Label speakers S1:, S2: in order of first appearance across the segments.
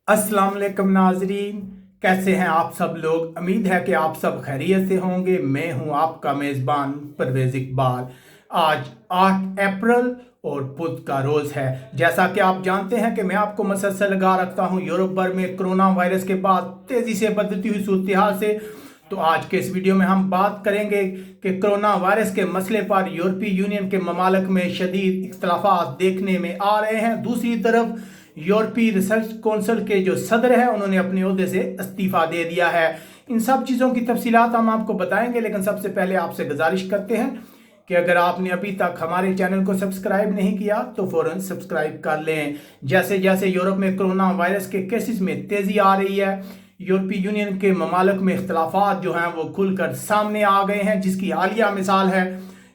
S1: अस्सलाम वालेकुम नाजरीन, कैसे हैं आप सब लोग। उम्मीद है कि आप सब खैरियत से होंगे। मैं हूं आपका मेज़बान परवेज़ इकबाल। आज 8 अप्रैल और बुध का रोज़ है। जैसा कि आप जानते हैं कि मैं आपको मसलसल लगा रखता हूं यूरोप भर में कोरोना वायरस के बाद तेज़ी से बदलती हुई सूरत हाल से। तो आज के इस वीडियो में हम बात करेंगे कि कोरोना वायरस के मसले पर यूरोपीय यूनियन के ममालिक में शदीद इख्तलाफात देखने में आ रहे हैं। दूसरी तरफ यूरोपीय रिसर्च कौंसिल के जो सदर हैं उन्होंने अपने ओहदे से इस्तीफा दे दिया है। इन सब चीज़ों की तफसीलात हम आपको बताएंगे, लेकिन सबसे पहले आपसे गुजारिश करते हैं कि अगर आपने अभी तक हमारे चैनल को सब्सक्राइब नहीं किया तो फौरन सब्सक्राइब कर लें। जैसे जैसे यूरोप में कोरोना वायरस के केसेस में तेज़ी आ रही है, यूरोपीय यूनियन के ममालिक में इख्तलाफात जो हैं वो खुलकर सामने आ गए हैं, जिसकी हालिया मिसाल है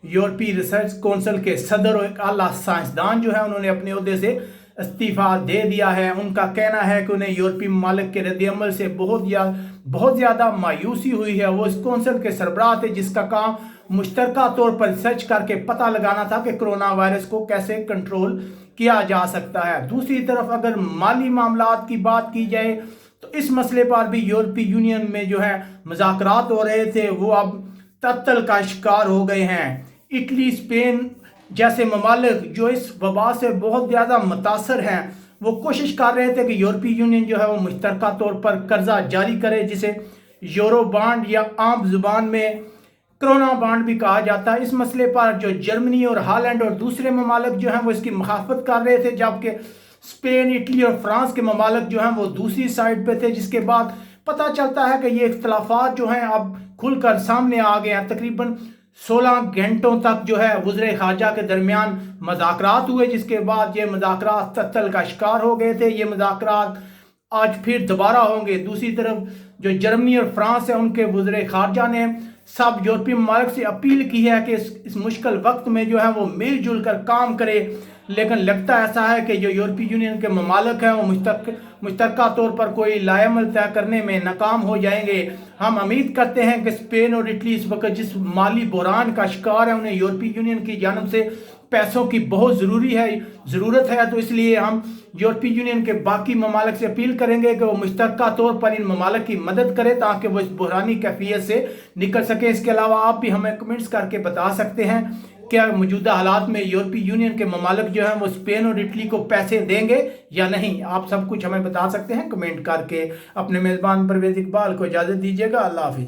S1: यूरोपीय रिसर्च कौंसिल के सदर और एक आला साइंसदान जो है उन्होंने अपने ओहदे से इस्तीफा दे दिया है। उनका कहना है कि उन्हें यूरोपीय ममालिक के रद्दअमल से बहुत ज़्यादा मायूसी हुई है। वो इस कौंसिल के सरबराह थे जिसका काम मुश्तरका तौर पर रिसर्च करके पता लगाना था कि कोरोना वायरस को कैसे कंट्रोल किया जा सकता है। दूसरी तरफ अगर माली मामलात की बात की जाए तो इस मसले पर भी यूरोपीय यूनियन में जो है मुज़ाकरात हो रहे थे, वो अब तत्तल का शिकार हो गए हैं। इटली, स्पेन जैसे ममालिक जो इस वबा से बहुत ज़्यादा मुतासर हैं, वो कोशिश कर रहे थे कि यूरोपीय यूनियन जो है वो मुश्तरका तौर पर कर्जा जारी करे, जिसे यूरो बांड या आम जुबान में कोरोना बांड भी कहा जाता है। इस मसले पर जो जर्मनी और हॉलैंड और दूसरे ममालिक जो हैं वो इसकी मुखाफत कर रहे थे, जबकि स्पेन, इटली और फ्रांस के ममालिक जो हैं वो दूसरी साइड पे थे। जिसके बाद पता चलता है कि ये इख्तलाफात जो हैं अब खुलकर सामने आ गए हैं। तकरीबन 16 घंटों तक जो है वज़ीर ख़ारजा के दरमियान मुज़ाकरात हुए, जिसके बाद ये मुज़ाकरात तत्तल का शिकार हो गए थे। ये मुज़ाकरात आज फिर दोबारा होंगे। दूसरी तरफ जो जर्मनी और फ्रांस है, उनके वज़ीर ख़ारजा ने सब यूरोपीय ममालिक से अपील की है कि इस मुश्किल वक्त में जो है वो मिलजुल कर काम करे। लेकिन लगता ऐसा है कि जो यूरोपीय यूनियन के ममालिक हैं वो मुश्तरका तौर पर कोई लाएमल तय करने में नाकाम हो जाएंगे। हम उम्मीद करते हैं कि स्पेन और इटली इस वक्त जिस माली बहरान का शिकार है, उन्हें यूरोपीय यूनियन की जानब से पैसों की बहुत ज़रूरत है। तो इसलिए हम यूरोपीय यूनियन के बाकी ममालिक से अपील करेंगे कि वो मुश्तरका तौर पर इन ममालिक की मदद करें ताकि वो इस बहरानी कैफियत से निकल सकें। इसके अलावा आप भी हमें कमेंट्स करके बता सकते हैं क्या मौजूदा हालात में यूरोपीय यूनियन के ममालिक जो हैं वो स्पेन और इटली को पैसे देंगे या नहीं। आप सब कुछ हमें बता सकते हैं कमेंट करके। अपने मेज़बान परवेज़ इकबाल को इजाज़त दीजिएगा। अल्लाह हाफिज़।